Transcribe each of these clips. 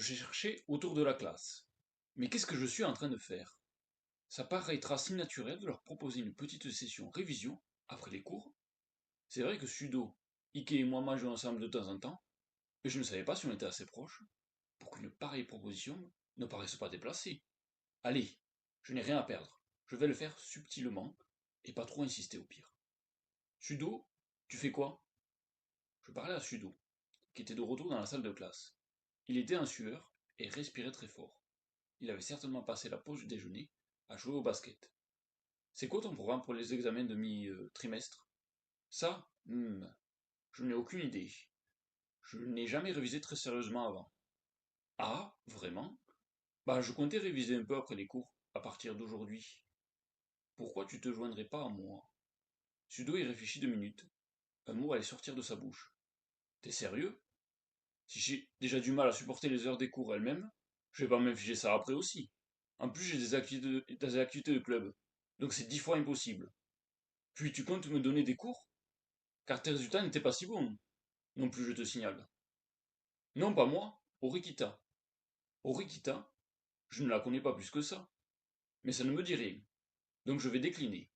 cherchais autour de la classe. Mais qu'est-ce que je suis en train de faire? Ça paraîtra si naturel de leur proposer une petite session révision après les cours. C'est vrai que Sudo, Ike et moi mangeons ensemble de temps en temps, mais je ne savais pas si on était assez proches pour qu'une pareille proposition ne paraisse pas déplacée. Allez, je n'ai rien à perdre. Je vais le faire subtilement et pas trop insister au pire. Sudo, tu fais quoi? Je parlais à Sudo, qui était de retour dans la salle de classe. Il était en sueur et respirait très fort. Il avait certainement passé la pause du déjeuner à jouer au basket. C'est quoi ton programme pour les examens de mi-trimestre? Ça? Je n'ai aucune idée. Je n'ai jamais révisé très sérieusement avant. Ah, vraiment? Bah, je comptais réviser un peu après les cours, à partir d'aujourd'hui. Pourquoi tu te joindrais pas à moi? Sudo y réfléchit 2 minutes. Un mot allait sortir de sa bouche. T'es sérieux? Si j'ai déjà du mal à supporter les heures des cours elles-mêmes, je vais pas m'infliger ça après aussi. En plus, j'ai des activités de club, donc c'est 10 fois impossible. Puis tu comptes me donner des cours? Car tes résultats n'étaient pas si bons, non plus je te signale. Non, pas moi, Orikita. Orikita, je ne la connais pas plus que ça, mais ça ne me dit rien, donc je vais décliner.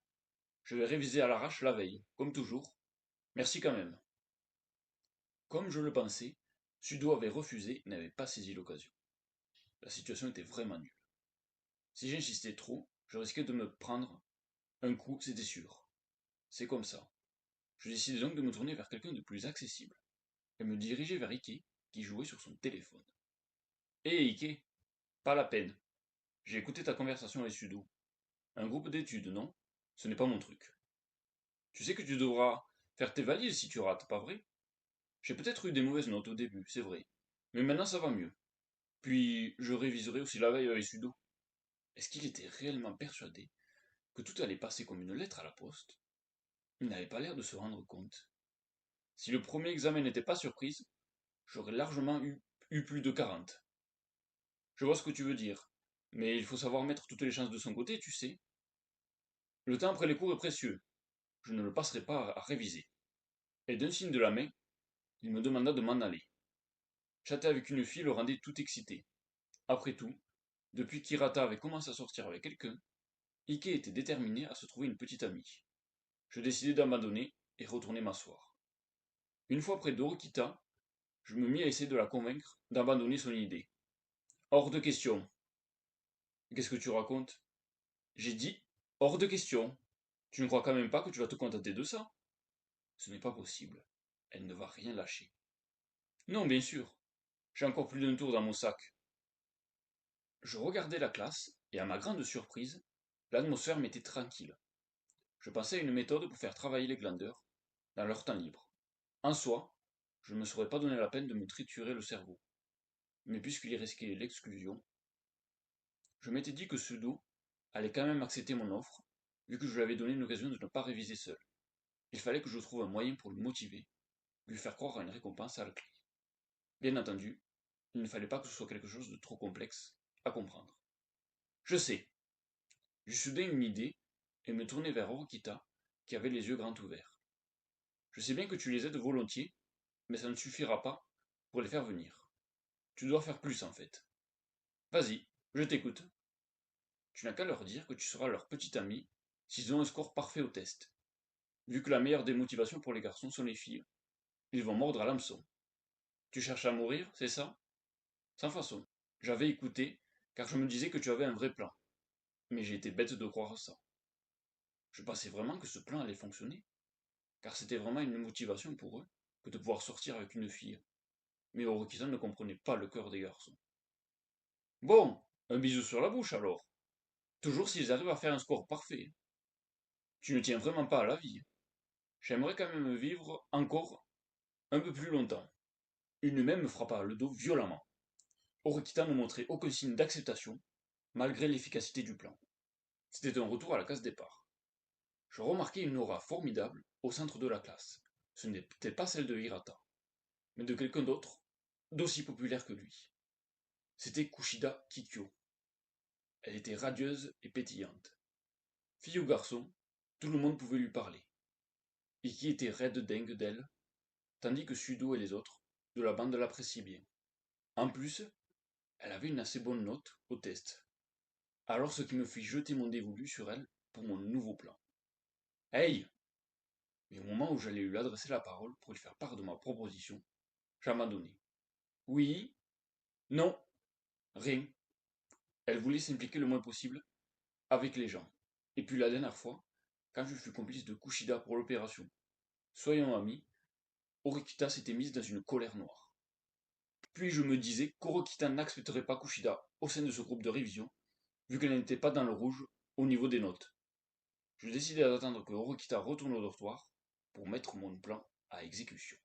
Je vais réviser à l'arrache la veille, comme toujours. Merci quand même. Comme je le pensais, Sudo avait refusé et n'avait pas saisi l'occasion. La situation était vraiment nulle. Si j'insistais trop, je risquais de me prendre un coup, c'était sûr. C'est comme ça. Je décidai donc de me tourner vers quelqu'un de plus accessible, et me diriger vers Ike, qui jouait sur son téléphone. Hé Ike, pas la peine. J'ai écouté ta conversation avec Sudo. Un groupe d'études, non? Ce n'est pas mon truc. Tu sais que tu devras faire tes valises si tu rates, pas vrai? J'ai peut-être eu des mauvaises notes au début, c'est vrai. Mais maintenant ça va mieux. Puis je réviserai aussi la veille avec Sudo. Est-ce qu'il était réellement persuadé que tout allait passer comme une lettre à la poste? Il n'avait pas l'air de se rendre compte. Si le premier examen n'était pas surprise, j'aurais largement eu plus de 40. Je vois ce que tu veux dire, mais il faut savoir mettre toutes les chances de son côté, tu sais. Le temps après les cours est précieux. Je ne le passerai pas à réviser. Et d'un signe de la main, il me demanda de m'en aller. Chatter avec une fille le rendait tout excité. Après tout, depuis qu'Hirata avait commencé à sortir avec quelqu'un, Ike était déterminé à se trouver une petite amie. Je décidai d'abandonner et retourner m'asseoir. Une fois près d'Orokita, je me mis à essayer de la convaincre d'abandonner son idée. Hors de question. Qu'est-ce que tu racontes? J'ai dit hors de question. Tu ne crois quand même pas que tu vas te contenter de ça? Ce n'est pas possible. Elle ne va rien lâcher. Non, bien sûr. J'ai encore plus d'un tour dans mon sac. Je regardais la classe, et à ma grande surprise, l'atmosphère m'était tranquille. Je pensais à une méthode pour faire travailler les glandeurs dans leur temps libre. En soi, je ne me serais pas donné la peine de me triturer le cerveau. Mais puisqu'il y risquait l'exclusion, je m'étais dit que Sudo allait quand même accepter mon offre, vu que je lui avais donné une occasion de ne pas réviser seul. Il fallait que je trouve un moyen pour le motiver, lui faire croire à une récompense à la clé. Bien entendu, il ne fallait pas que ce soit quelque chose de trop complexe à comprendre. Je sais. J'eus soudain une idée et me tournai vers Orokita, qui avait les yeux grands ouverts. Je sais bien que tu les aides volontiers, mais ça ne suffira pas pour les faire venir. Tu dois faire plus en fait. Vas-y, je t'écoute. Tu n'as qu'à leur dire que tu seras leur petit ami s'ils ont un score parfait au test. Vu que la meilleure des motivations pour les garçons sont les filles, ils vont mordre à l'hameçon. Tu cherches à mourir, c'est ça? Sans façon. J'avais écouté, car je me disais que tu avais un vrai plan. Mais j'ai été bête de croire ça. Je pensais vraiment que ce plan allait fonctionner, car c'était vraiment une motivation pour eux que de pouvoir sortir avec une fille. Mais Orokita ne comprenait pas le cœur des garçons. Bon, un bisou sur la bouche alors. Toujours s'ils arrivent à faire un score parfait. Tu ne tiens vraiment pas à la vie. J'aimerais quand même vivre encore un peu plus longtemps. Une main me frappa le dos violemment. Orikita ne montrait aucun signe d'acceptation, malgré l'efficacité du plan. C'était un retour à la case départ. Je remarquai une aura formidable au centre de la classe. Ce n'était pas celle de Hirata, mais de quelqu'un d'autre, d'aussi populaire que lui. C'était Kushida Kikyo. Elle était radieuse et pétillante. Fille ou garçon, tout le monde pouvait lui parler. Iki était raide dingue d'elle, tandis que Sudo et les autres de la bande l'appréciaient bien. En plus, Elle avait une assez bonne note au test. Alors ce qui me fit jeter mon dévolu sur elle pour mon nouveau plan. Hey! Mais au moment où j'allais lui adresser la parole pour lui faire part de ma proposition, j'abandonnai. Oui? Non? Rien. Elle voulait s'impliquer le moins possible avec les gens. Et puis la dernière fois, quand je fus complice de Kushida pour l'opération, soyons amis, Orikita s'était mise dans une colère noire. Puis je me disais qu'Orikita n'accepterait pas Kushida au sein de ce groupe de révision, vu qu'elle n'était pas dans le rouge au niveau des notes. Je décidai d'attendre que Orikita retourne au dortoir pour mettre mon plan à exécution.